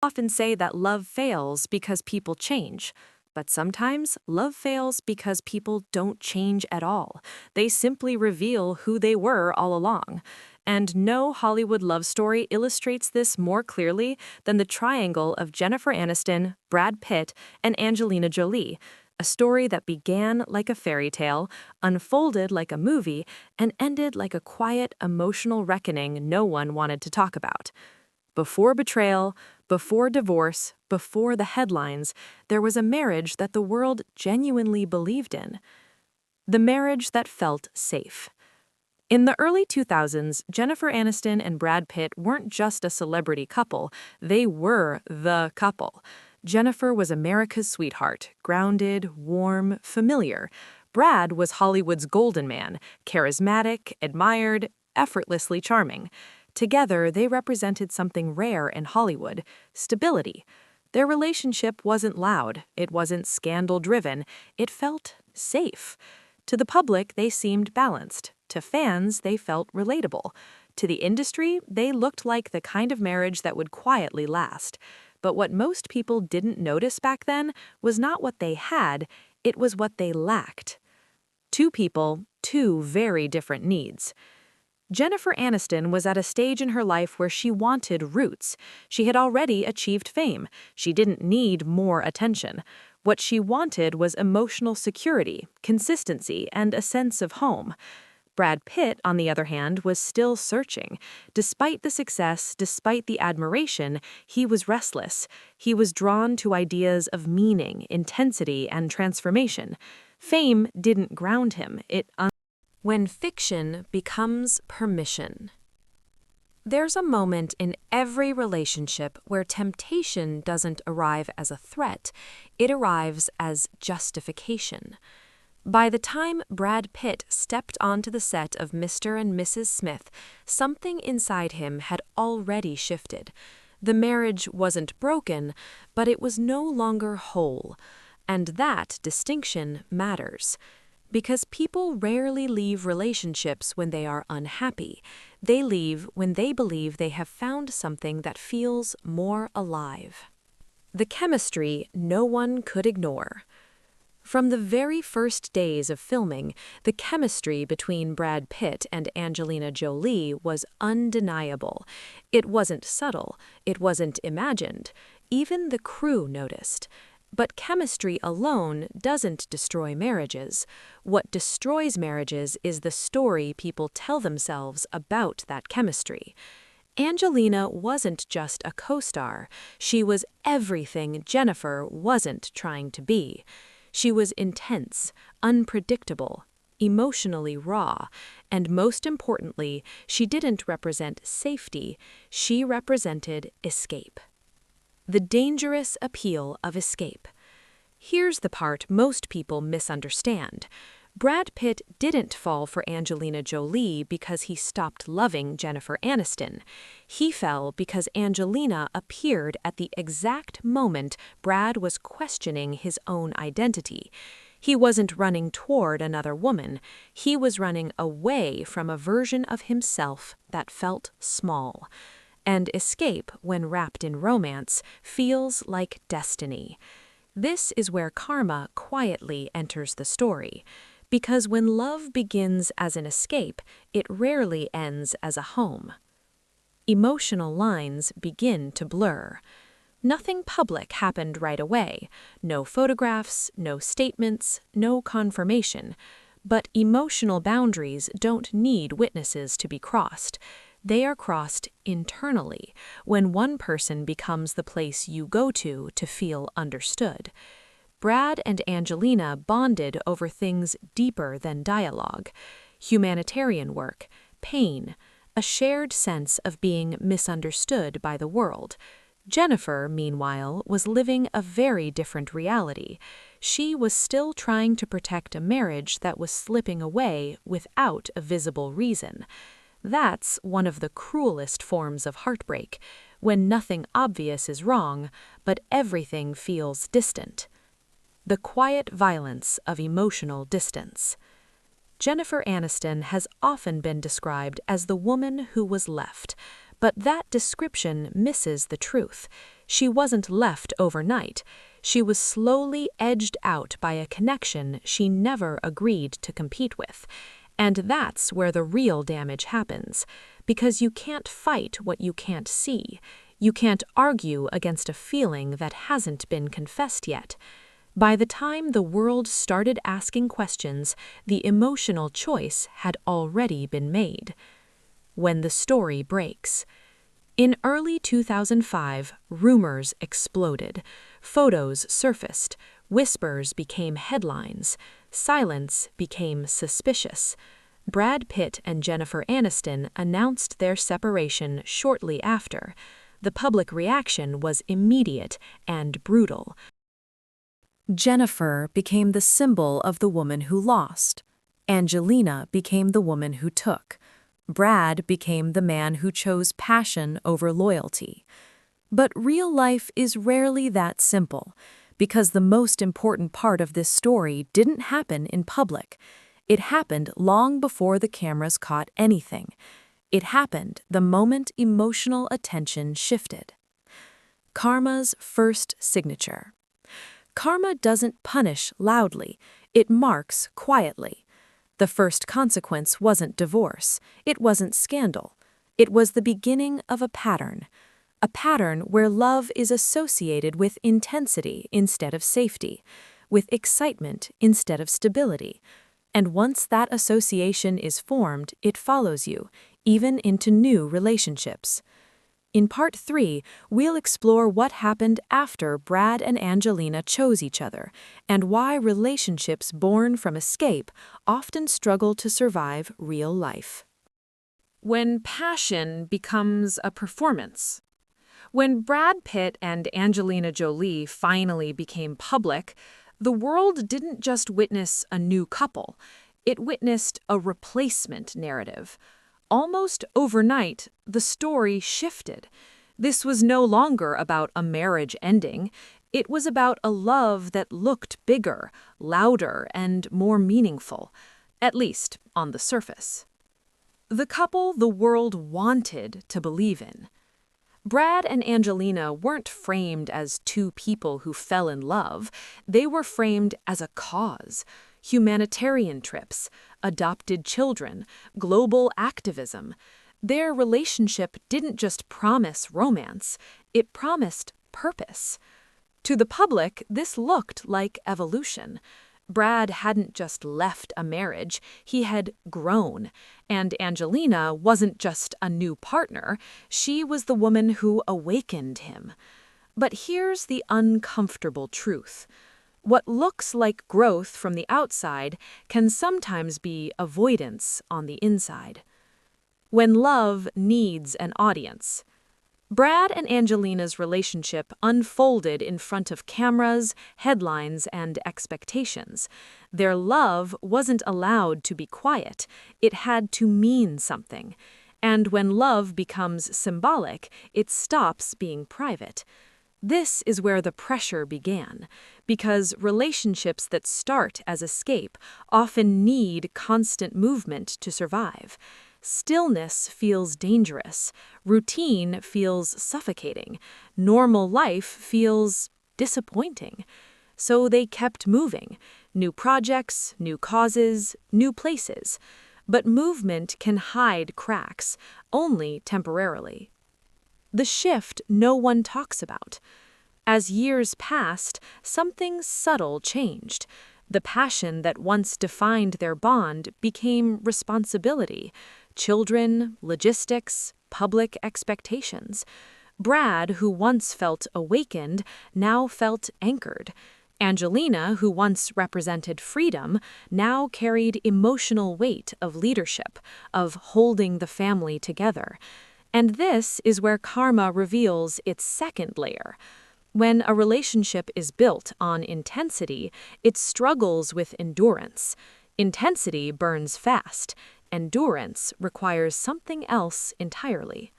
Often say that love fails because people change. But sometimes love fails because people don't change at all. They simply reveal who they were all along. And no Hollywood love story illustrates this more clearly than the triangle of Jennifer Aniston, Brad Pitt, and Angelina Jolie. A story that began like a fairy tale, unfolded like a movie, and ended like a quiet, emotional reckoning no one wanted to talk about. Before betrayal, before divorce, before the headlines, there was a marriage that the world genuinely believed in. The marriage that felt safe. In the early 2000s, Jennifer Aniston and Brad Pitt weren't just a celebrity couple, they were the couple. Jennifer was America's sweetheart, grounded, warm, familiar. Brad was Hollywood's golden man, charismatic, admired, effortlessly charming. Together, they represented something rare in Hollywood: stability. Their relationship wasn't loud, it wasn't scandal-driven, it felt safe. To the public, they seemed balanced. To fans, they felt relatable. To the industry, they looked like the kind of marriage that would quietly last. But what most people didn't notice back then was not what they had, it was what they lacked. Two people, two very different needs. Jennifer Aniston was at a stage in her life where she wanted roots. She had already achieved fame. She didn't need more attention. What she wanted was emotional security, consistency, and a sense of home. Brad Pitt, on the other hand, was still searching. Despite the success, despite the admiration, he was restless. He was drawn to ideas of meaning, intensity, and transformation. Fame didn't ground him. When fiction becomes permission. There's a moment in every relationship where temptation doesn't arrive as a threat, it arrives as justification. By the time Brad Pitt stepped onto the set of Mr. and Mrs. Smith, something inside him had already shifted. The marriage wasn't broken, but it was no longer whole. And that distinction matters. Because people rarely leave relationships when they are unhappy. They leave when they believe they have found something that feels more alive. The chemistry no one could ignore. From the very first days of filming, the chemistry between Brad Pitt and Angelina Jolie was undeniable. It wasn't subtle, it wasn't imagined. Even the crew noticed. But chemistry alone doesn't destroy marriages. What destroys marriages is the story people tell themselves about that chemistry. Angelina wasn't just a co-star. She was everything Jennifer wasn't trying to be. She was intense, unpredictable, emotionally raw, and most importantly, she didn't represent safety, she represented escape. The dangerous appeal of escape. Here's the part most people misunderstand. Brad Pitt didn't fall for Angelina Jolie because he stopped loving Jennifer Aniston. He fell because Angelina appeared at the exact moment Brad was questioning his own identity. He wasn't running toward another woman. He was running away from a version of himself that felt small. And escape, when wrapped in romance, feels like destiny. This is where karma quietly enters the story. Because when love begins as an escape, it rarely ends as a home. Emotional lines begin to blur. Nothing public happened right away. No photographs, no statements, no confirmation. But emotional boundaries don't need witnesses to be crossed. They are crossed internally, when one person becomes the place you go to feel understood. Brad and Angelina bonded over things deeper than dialogue: humanitarian work, pain, a shared sense of being misunderstood by the world. Jennifer, meanwhile, was living a very different reality. She was still trying to protect a marriage that was slipping away without a visible reason. That's one of the cruelest forms of heartbreak, when nothing obvious is wrong, but everything feels distant. The quiet violence of emotional distance. Jennifer Aniston has often been described as the woman who was left, but that description misses the truth. She wasn't left overnight. She was slowly edged out by a connection she never agreed to compete with. And that's where the real damage happens, because you can't fight what you can't see. You can't argue against a feeling that hasn't been confessed yet. By the time the world started asking questions, the emotional choice had already been made. When the story breaks. In early 2005, rumors exploded. Photos surfaced. Whispers became headlines. Silence became suspicious. Brad Pitt and Jennifer Aniston announced their separation shortly after. The public reaction was immediate and brutal. Jennifer became the symbol of the woman who lost. Angelina became the woman who took. Brad became the man who chose passion over loyalty. But real life is rarely that simple, because the most important part of this story didn't happen in public. It happened long before the cameras caught anything. It happened the moment emotional attention shifted. Karma's first signature. Karma doesn't punish loudly, it marks quietly. The first consequence wasn't divorce, it wasn't scandal. It was the beginning of a pattern where love is associated with intensity instead of safety, with excitement instead of stability. And once that association is formed, it follows you, even into new relationships. In Part 3, we'll explore what happened after Brad and Angelina chose each other, and why relationships born from escape often struggle to survive real life. When passion becomes a performance. When Brad Pitt and Angelina Jolie finally became public, the world didn't just witness a new couple, it witnessed a replacement narrative. Almost overnight, the story shifted. This was no longer about a marriage ending. It was about a love that looked bigger, louder, and more meaningful, at least on the surface. The couple the world wanted to believe in. Brad and Angelina weren't framed as two people who fell in love. They were framed as a cause. Humanitarian trips, adopted children, global activism. Their relationship didn't just promise romance, it promised purpose. To the public, this looked like evolution. Brad hadn't just left a marriage, he had grown. And Angelina wasn't just a new partner, she was the woman who awakened him. But here's the uncomfortable truth. What looks like growth from the outside can sometimes be avoidance on the inside. When love needs an audience. Brad and Angelina's relationship unfolded in front of cameras, headlines, and expectations. Their love wasn't allowed to be quiet, it had to mean something. And when love becomes symbolic, it stops being private. This is where the pressure began, because relationships that start as escape often need constant movement to survive. Stillness feels dangerous, routine feels suffocating, normal life feels disappointing. So they kept moving, new projects, new causes, new places. But movement can hide cracks, only temporarily. The shift no one talks about. As years passed, something subtle changed. The passion that once defined their bond became responsibility. Children, logistics, public expectations. Brad, who once felt awakened, now felt anchored. Angelina, who once represented freedom, now carried emotional weight of leadership, of holding the family together. And this is where karma reveals its second layer. When a relationship is built on intensity, it struggles with endurance. Intensity burns fast. Endurance requires something else entirely.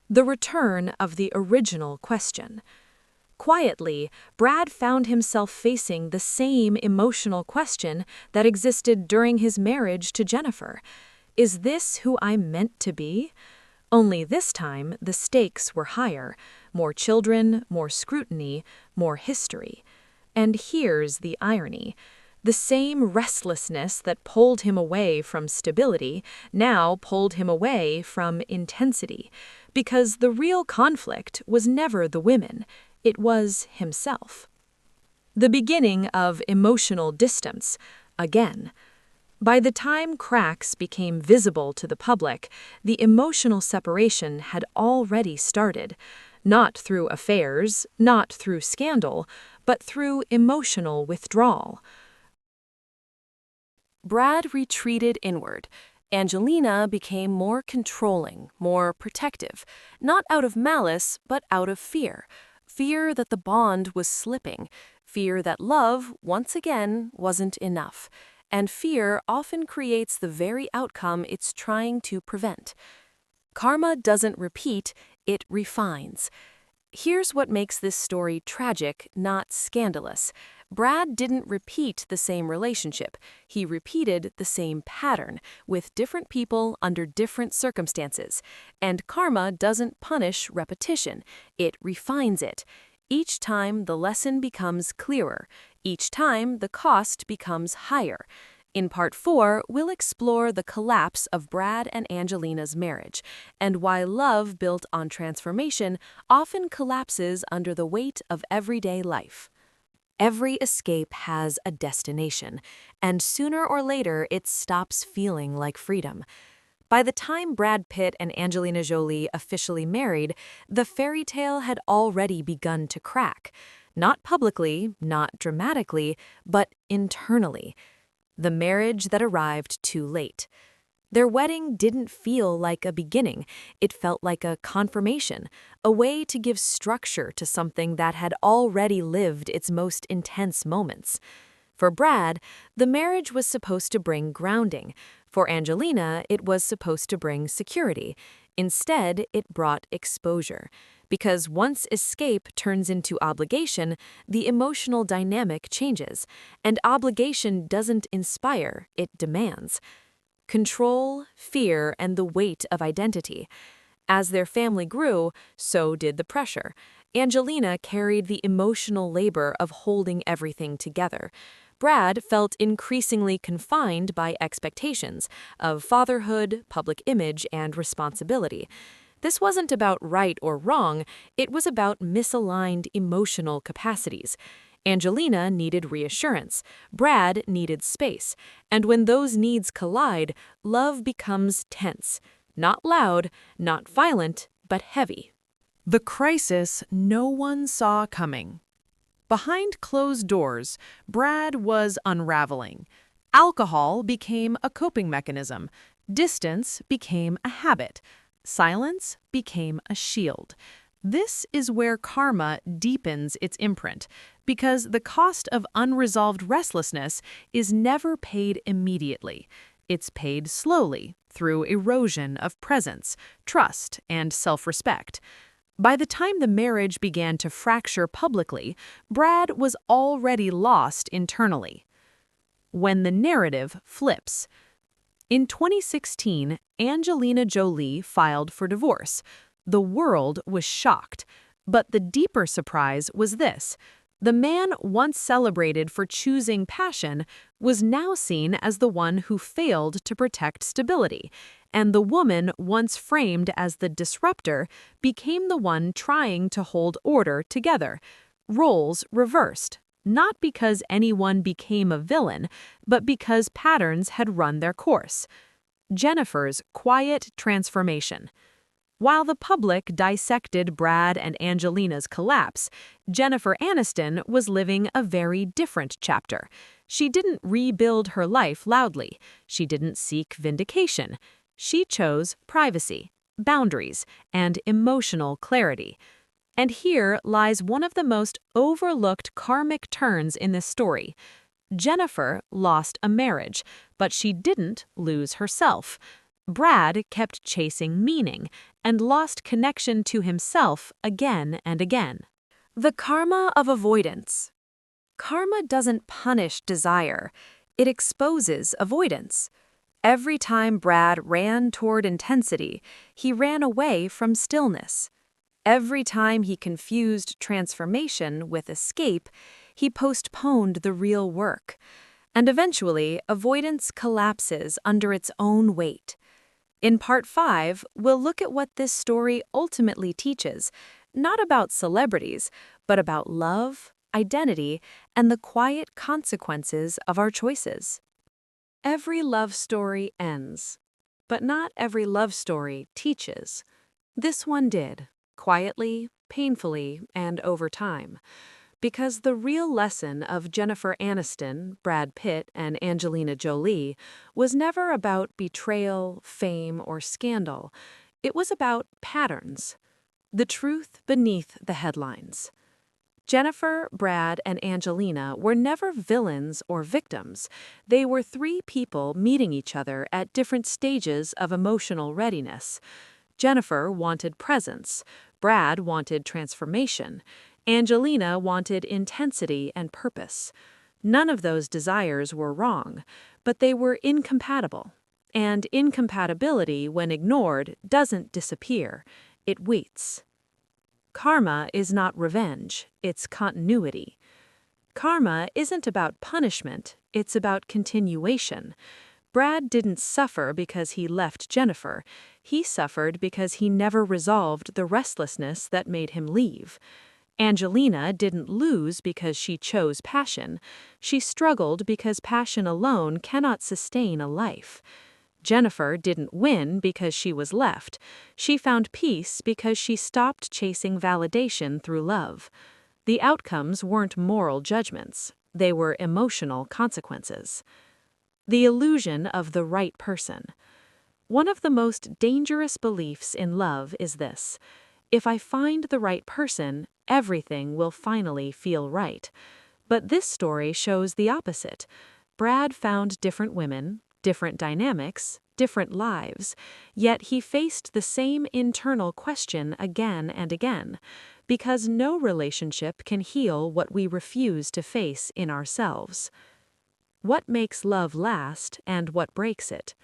The return of the original question. Quietly, Brad found himself facing the same emotional question that existed during his marriage to Jennifer. Is this who I'm meant to be? Only this time, the stakes were higher. more children, more scrutiny, more history. And here's the irony. The same restlessness that pulled him away from stability now pulled him away from intensity, because the real conflict was never the women, it was himself. The beginning of emotional distance, again. By the time cracks became visible to the public, the emotional separation had already started, not through affairs, not through scandal, but through emotional withdrawal. Brad retreated inward. Angelina became more controlling, more protective, not out of malice, but out of fear. Fear that the bond was slipping, fear that love, once again, wasn't enough. And fear often creates the very outcome it's trying to prevent. Karma doesn't repeat, it refines. Here's what makes this story tragic, not scandalous. Brad didn't repeat the same relationship. He repeated the same pattern, with different people under different circumstances. And karma doesn't punish repetition, it refines it. Each time the lesson becomes clearer. Each time the cost becomes higher. In Part 4, we'll explore the collapse of Brad and Angelina's marriage, and why love built on transformation often collapses under the weight of everyday life. Every escape has a destination, and sooner or later it stops feeling like freedom. By the time Brad Pitt and Angelina Jolie officially married, the fairy tale had already begun to crack. Not publicly, not dramatically, but internally. The marriage that arrived too late. Their wedding didn't feel like a beginning, it felt like a confirmation, a way to give structure to something that had already lived its most intense moments. For Brad, the marriage was supposed to bring grounding. For Angelina, it was supposed to bring security. Instead, it brought exposure. Because once escape turns into obligation, the emotional dynamic changes, and obligation doesn't inspire, it demands. Control, fear, and the weight of identity. As their family grew, so did the pressure. Angelina carried the emotional labor of holding everything together. Brad felt increasingly confined by expectations of fatherhood, public image, and responsibility. This wasn't about right or wrong, it was about misaligned emotional capacities. Angelina needed reassurance, Brad needed space, and when those needs collide, love becomes tense. Not loud, not violent, but heavy. The crisis no one saw coming. Behind closed doors, Brad was unraveling. Alcohol became a coping mechanism. Distance became a habit. Silence became a shield. This is where karma deepens its imprint, because the cost of unresolved restlessness is never paid immediately. It's paid slowly, through erosion of presence, trust, and self-respect. By the time the marriage began to fracture publicly, Brad was already lost internally. When the narrative flips. In 2016, Angelina Jolie filed for divorce. The world was shocked. But the deeper surprise was this. The man once celebrated for choosing passion was now seen as the one who failed to protect stability, and the woman once framed as the disruptor became the one trying to hold order together. Roles reversed, not because anyone became a villain, but because patterns had run their course. Jennifer's quiet transformation. While the public dissected Brad and Angelina's collapse, Jennifer Aniston was living a very different chapter. She didn't rebuild her life loudly. She didn't seek vindication. She chose privacy, boundaries, and emotional clarity. And here lies one of the most overlooked karmic turns in this story. Jennifer lost a marriage, but she didn't lose herself. Brad kept chasing meaning and lost connection to himself again and again. The karma of avoidance. Karma doesn't punish desire, it exposes avoidance. Every time Brad ran toward intensity, he ran away from stillness. Every time he confused transformation with escape, he postponed the real work. And eventually, avoidance collapses under its own weight. In Part 5, we'll look at what this story ultimately teaches, not about celebrities, but about love, identity, and the quiet consequences of our choices. Every love story ends, but not every love story teaches. This one did, quietly, painfully, and over time. Because the real lesson of Jennifer Aniston, Brad Pitt, and Angelina Jolie was never about betrayal, fame, or scandal. It was about patterns, the truth beneath the headlines. Jennifer, Brad, and Angelina were never villains or victims. They were three people meeting each other at different stages of emotional readiness. Jennifer wanted presence, Brad wanted transformation, Angelina wanted intensity and purpose. None of those desires were wrong, but they were incompatible. And incompatibility, when ignored, doesn't disappear, it waits. Karma is not revenge, it's continuity. Karma isn't about punishment, it's about continuation. Brad didn't suffer because he left Jennifer. He suffered because he never resolved the restlessness that made him leave. Angelina didn't lose because she chose passion. She struggled because passion alone cannot sustain a life. Jennifer didn't win because she was left. She found peace because she stopped chasing validation through love. The outcomes weren't moral judgments. They were emotional consequences. The illusion of the right person. One of the most dangerous beliefs in love is this: if I find the right person, everything will finally feel right. But this story shows the opposite. Brad found different women, different dynamics, different lives, yet he faced the same internal question again and again, because no relationship can heal what we refuse to face in ourselves. What makes love last and what breaks it?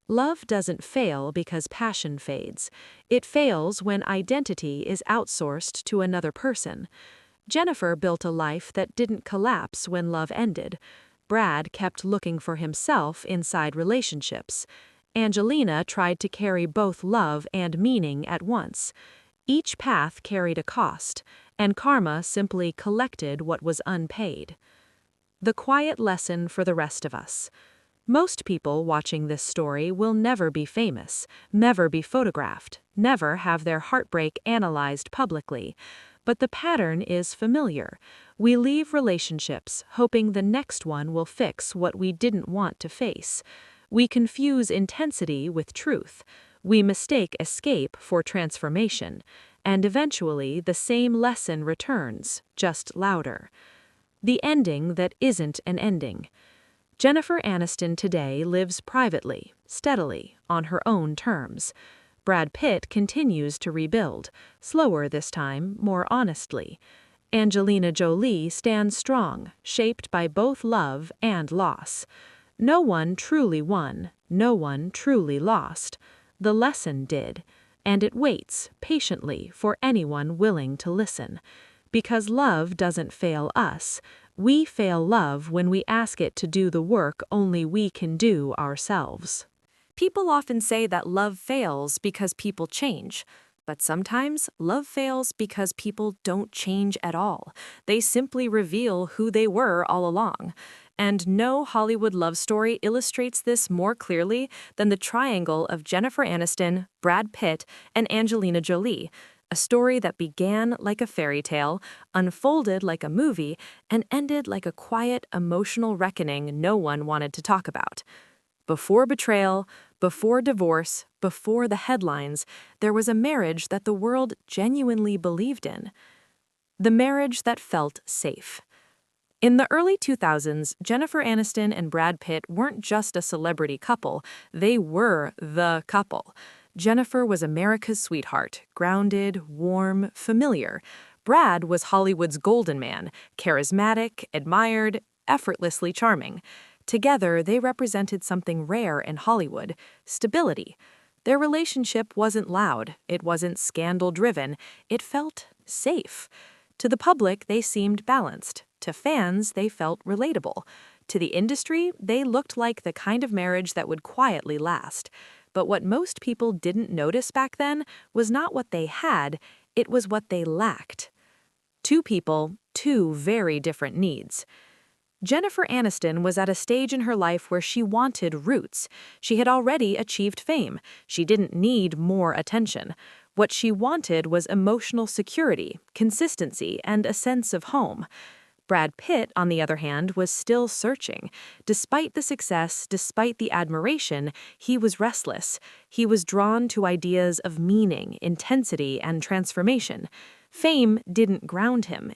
Love doesn't fail because passion fades. It fails when identity is outsourced to another person. Jennifer built a life that didn't collapse when love ended. Brad kept looking for himself inside relationships. Angelina tried to carry both love and meaning at once. Each path carried a cost, and karma simply collected what was unpaid. The quiet lesson for the rest of us. Most people watching this story will never be famous, never be photographed, never have their heartbreak analyzed publicly. But the pattern is familiar. We leave relationships hoping the next one will fix what we didn't want to face. We confuse intensity with truth. We mistake escape for transformation. And eventually the same lesson returns, just louder. The ending that isn't an ending. Jennifer Aniston today lives privately, steadily, on her own terms. Brad Pitt continues to rebuild, slower this time, more honestly. Angelina Jolie stands strong, shaped by both love and loss. No one truly won, no one truly lost. The lesson did, and it waits patiently for anyone willing to listen. Because love doesn't fail us. We fail love when we ask it to do the work only we can do ourselves. People often say that love fails because people change. But sometimes love fails because people don't change at all. They simply reveal who they were all along. And no Hollywood love story illustrates this more clearly than the triangle of Jennifer Aniston, Brad Pitt, and Angelina Jolie. A story that began like a fairy tale, unfolded like a movie, and ended like a quiet, emotional reckoning no one wanted to talk about. Before betrayal, before divorce, before the headlines, there was a marriage that the world genuinely believed in. The marriage that felt safe. In the early 2000s, Jennifer Aniston and Brad Pitt weren't just a celebrity couple, they were the couple. Jennifer was America's sweetheart, grounded, warm, familiar. Brad was Hollywood's golden man, charismatic, admired, effortlessly charming. Together, they represented something rare in Hollywood: stability. Their relationship wasn't loud, it wasn't scandal-driven, it felt safe. To the public, they seemed balanced. To fans, they felt relatable. To the industry, they looked like the kind of marriage that would quietly last. But what most people didn't notice back then was not what they had, it was what they lacked. Two people, two very different needs. Jennifer Aniston was at a stage in her life where she wanted roots. She had already achieved fame. She didn't need more attention. What she wanted was emotional security, consistency, and a sense of home. Brad Pitt, on the other hand, was still searching. Despite the success, despite the admiration, he was restless. He was drawn to ideas of meaning, intensity, and transformation. Fame didn't ground him.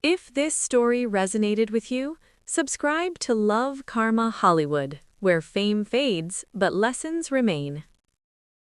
If this story resonated with you, subscribe to Love Karma Hollywood, where fame fades but lessons remain.